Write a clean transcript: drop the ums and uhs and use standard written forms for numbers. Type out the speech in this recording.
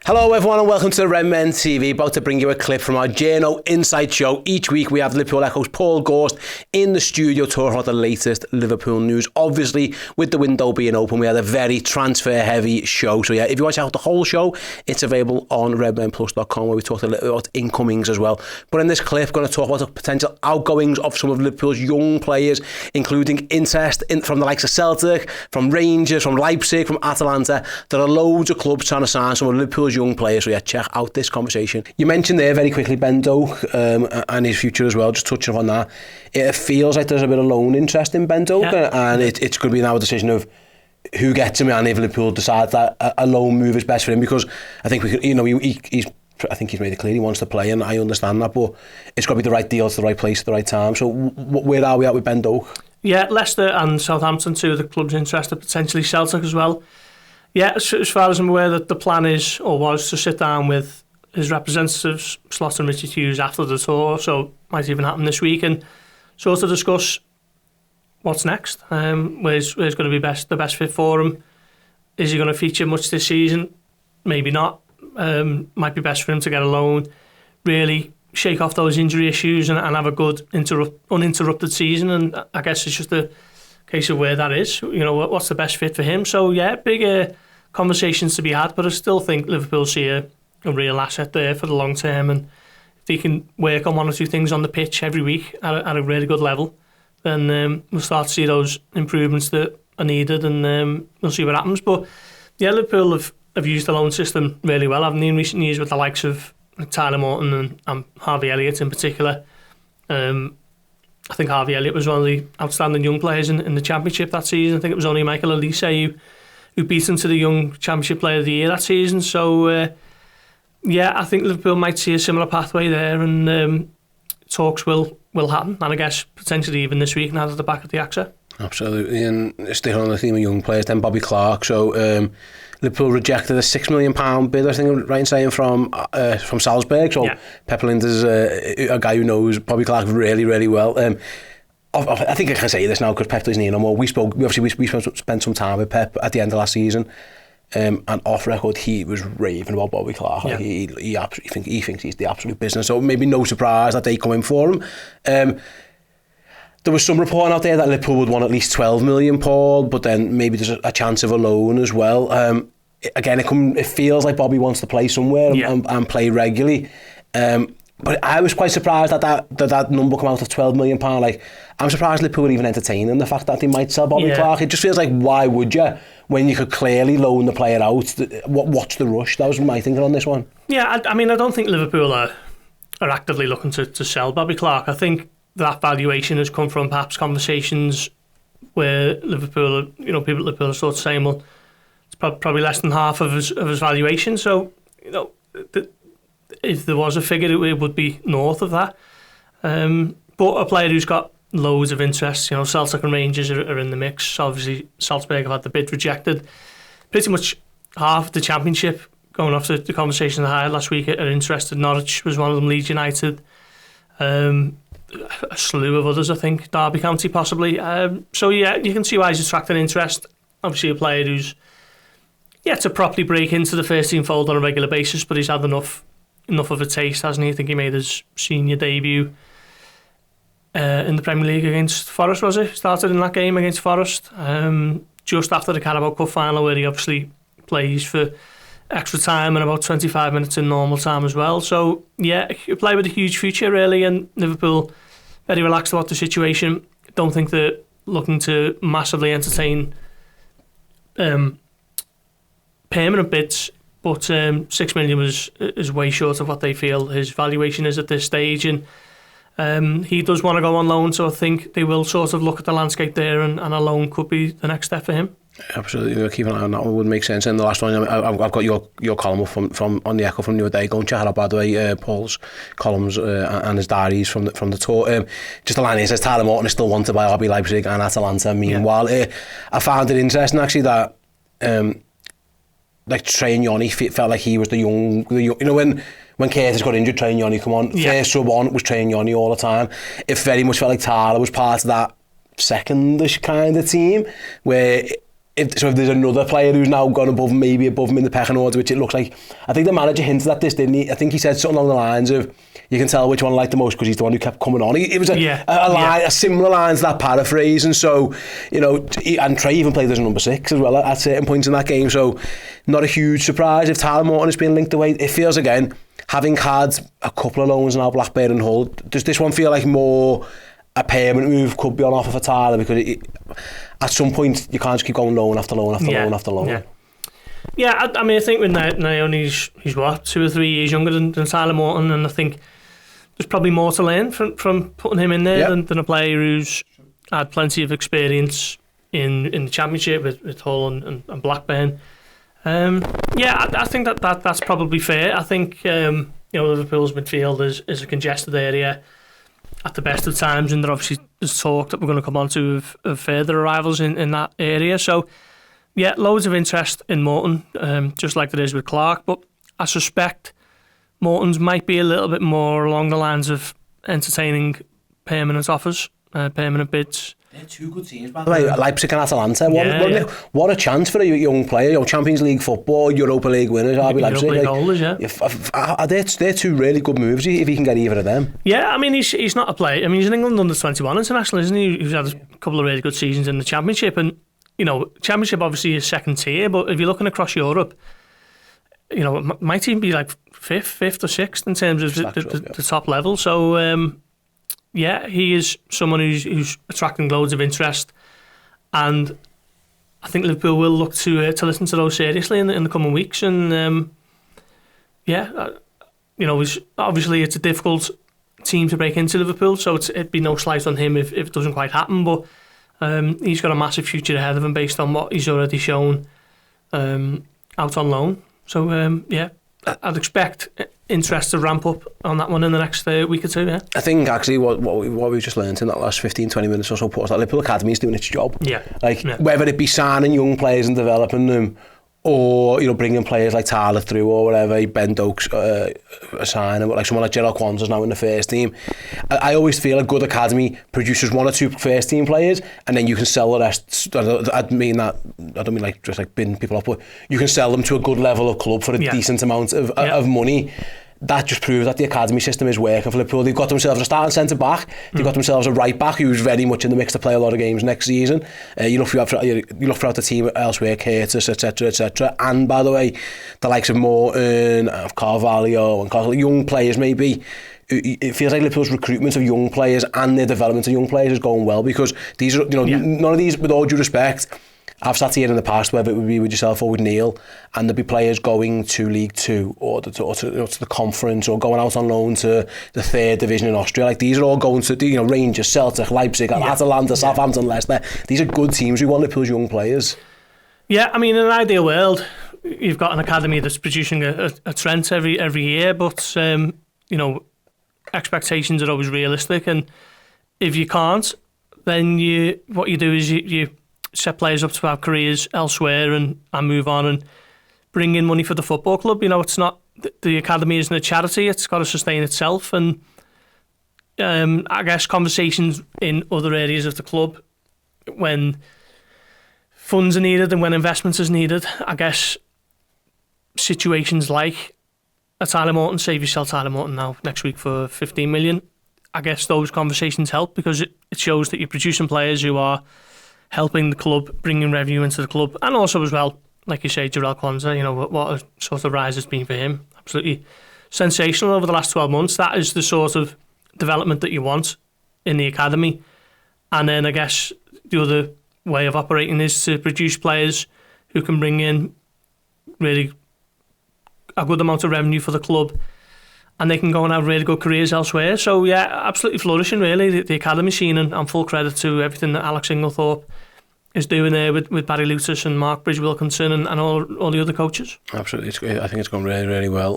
Hello everyone and welcome to the Redmen TV, about to bring you a clip from our Journo Insight show. Each week we have Liverpool Echo's Paul Gorst in the studio talking about the latest Liverpool news. Obviously, with the window being open, we had a very transfer heavy show. So yeah, if you want to check out the whole show, it's available on redmenplus.com, where we talked a little bit about incomings as well. But in this clip, we're going to talk about the potential outgoings of some of Liverpool's young players, including interest from the likes of Celtic, from Rangers, from Leipzig, from Atalanta. There are loads of clubs trying to sign some of Liverpool's young players, so yeah, check out this conversation. You mentioned there very quickly Ben Doak and his future as well, just touching on that. It feels like there's a bit of loan interest in Ben Doak, and it's going to be now a decision of who gets him, and if Liverpool decides that a loan move is best for him, because I think I think he's made it clear he wants to play, and I understand that, but it's got to be the right deal to the right place at the right time. So where are we at with Ben Doak? Yeah, Leicester and Southampton, two of the clubs interested, potentially Celtic as well. Yeah, as far as I'm aware, that the plan is, or was, to sit down with his representatives, Slot and Richard Hughes, after the tour, so might even happen this week, and sort of discuss what's next, where's going to be the best fit for him. Is he going to feature much this season? Maybe not. Might be best for him to get a loan, really shake off those injury issues and have a good uninterrupted season, and I guess it's just a case of where that is, what's the best fit for him. So yeah, bigger conversations to be had, but I still think Liverpool see a real asset there for the long term, and if they can work on one or two things on the pitch every week at a really good level, then we'll start to see those improvements that are needed, and we'll see what happens. But yeah, Liverpool have used the loan system really well, haven't they, in recent years, with the likes of Tyler Morton and Harvey Elliott in particular. I think Harvey Elliott was one of the outstanding young players in the Championship that season. I think it was only Michael Elise who beat him to the Young Championship Player of the Year that season. So, yeah, I think Liverpool might see a similar pathway there, and talks will happen. And I guess potentially even this week now at the back of the AXA. Absolutely, and sticking on the theme of young players, then Bobby Clark. So Liverpool rejected a £6 million bid, I think I'm right in saying, from Salzburg. So yeah. Pep Lijnders a guy who knows Bobby Clark really, really well. I think I can say this now because Pep doesn't need no more. We spent some time with Pep at the end of last season, and off record he was raving about Bobby Clark. Like he thinks he's the absolute business. So maybe no surprise that they come in for him. There was some reporting out there that Liverpool would want at least 12 million, Paul, but then maybe there's a chance of a loan as well. Again, it feels like Bobby wants to play somewhere and play regularly. But I was quite surprised that number come out of £12 million. Like, I'm surprised Liverpool were even entertaining the fact that they might sell Bobby Clark. It just feels like, why would you, when you could clearly loan the player out? What's the rush? That was my thinking on this one. Yeah, I mean, I don't think Liverpool are actively looking to sell Bobby Clark. I think that valuation has come from perhaps conversations where Liverpool, people at Liverpool are sort of saying, well, it's probably less than half of his valuation. So, if there was a figure, it would be north of that. But a player who's got loads of interest, Celtic and Rangers are in the mix. Obviously, Salzburg have had the bid rejected. Pretty much half the Championship, going off the conversation I had last week, are interested. Norwich was one of them, Leeds United. A slew of others, I think. Derby County, possibly. So, yeah, you can see why he's attracting interest. Obviously, a player who's to properly break into the first team fold on a regular basis, but he's had enough of a taste, hasn't he? I think he made his senior debut in the Premier League against Forest, was it? Started in that game against Forest, just after the Carabao Cup final, where he obviously plays for extra time and about 25 minutes in normal time as well. So, yeah, a player with a huge future, really, and Liverpool very relaxed about the situation. Don't think they're looking to massively entertain permanent bids, but 6 million is way short of what they feel his valuation is at this stage, and he does want to go on loan, so I think they will sort of look at the landscape there, and a loan could be the next step for him. Absolutely, we'll keep an eye on that one. Would make sense. And the last one, I've got your column from on the Echo from the other day. Go and check it out, by the way. Paul's columns and his diaries from the tour. Just a line here says Tyler Morton is still wanted by RB Leipzig and Atalanta. Meanwhile, I found it interesting actually that like Trey Nyoni felt like he was the young when Curtis got injured, Trey Nyoni come on. First sub on was Trey Nyoni all the time. It very much felt like Tyler was part of that secondish kind of team where if there's another player who's now gone above him in the pecking order, which it looks like, I think the manager hinted at this, didn't he? I think he said something along the lines of, you can tell which one I like the most because he's the one who kept coming on. It was a similar line to that paraphrase, and so, and Trey even played as a number 6 as well at certain points in that game, so not a huge surprise if Tyler Morton has been linked away. It feels, again, having had a couple of loans now, Blackburn and Hull, does this one feel like more a permanent move could be on offer for Tyler, because at some point you can't just keep going loan after loan after loan after loan. Yeah, I mean, I think with Naomi, he's what, 2 or 3 years younger than Tyler Morton, and I think there's probably more to learn from putting him in there than a player who's had plenty of experience in the Championship with Hull and Blackburn. I think that's probably fair. I think Liverpool's midfield is a congested area at the best of times, and there's talk that we're going to come on to of further arrivals in that area. So, yeah, loads of interest in Morton, just like there is with Clark, but I suspect Morton's might be a little bit more along the lines of entertaining permanent offers, permanent bids. They're 2 good teams, by the way. Leipzig and Atalanta. What a chance for a young player. Champions League football, Europa League winners, RB Leipzig. Europa League holders, they're 2 really good moves if he can get either of them. Yeah, I mean, he's not a player. I mean, he's an England under-21 international, isn't he? He's had a couple of really good seasons in the Championship. And, Championship obviously is second tier, but if you're looking across Europe, it might even be like fifth or sixth in terms of the top level. So, he is someone who's attracting loads of interest, and I think Liverpool will look to listen to those seriously in the coming weeks. And obviously it's a difficult team to break into Liverpool, so it'd be no slight on him if it doesn't quite happen. But he's got a massive future ahead of him based on what he's already shown out on loan. So I'd expect interest to ramp up on that one in the next week or two. Yeah, I think actually what we've just learned in that last 15-20 minutes or so, Paul, is that Liverpool Academy is doing its job. Whether it be signing young players and developing them, or bringing players like Tyler through, or whatever, Ben Doak's signing, like someone like Gerald Kwanzaa's now in the first team. I always feel a good academy produces 1 or 2 first team players, and then you can sell the rest. I don't mean like just like bin people up, but you can sell them to a good level of club for a decent amount of money. That just proves that the academy system is working for Liverpool. They've got themselves a starting centre back. They've got themselves a right back who's very much in the mix to play a lot of games next season. You look throughout the team elsewhere, Curtis, etc. And by the way, the likes of Morton, of Carvalho, and young players maybe. It feels like Liverpool's recruitment of young players and their development of young players is going well, because these are, none of these, with all due respect, I've sat here in the past, whether it would be with yourself or with Neil, and there'd be players going to League 2 or to the conference, or going out on loan to the 3rd division in Austria. Like, these are all going to Rangers, Celtic, Leipzig, Atalanta, Southampton, Leicester. These are good teams who want Liverpool's young players. Yeah, I mean, in an ideal world, you've got an academy that's producing a Trent every year, but expectations are always realistic, and if you can't, then what you do is you set players up to have careers elsewhere and move on and bring in money for the football club. It's not, the academy isn't a charity, it's got to sustain itself, and I guess conversations in other areas of the club, when funds are needed and when investment is needed, I guess situations like a Tyler Morton, say if you sell Tyler Morton now next week for 15 million, I guess those conversations help, because it shows that you're producing players who are helping the club, bringing revenue into the club, and also as well, like you say, Gerald Kwanzaa, what a sort of rise has been for him. Absolutely sensational over the last 12 months. That is the sort of development that you want in the academy. And then I guess the other way of operating is to produce players who can bring in really a good amount of revenue for the club, and they can go and have really good careers elsewhere. So yeah, absolutely flourishing really, the academy scene, and full credit to everything that Alex Inglethorpe is doing there with Barry Lutus and Mark Bridge-Wilkinson and all the other coaches. Absolutely, it's great. I think it's gone really, really well.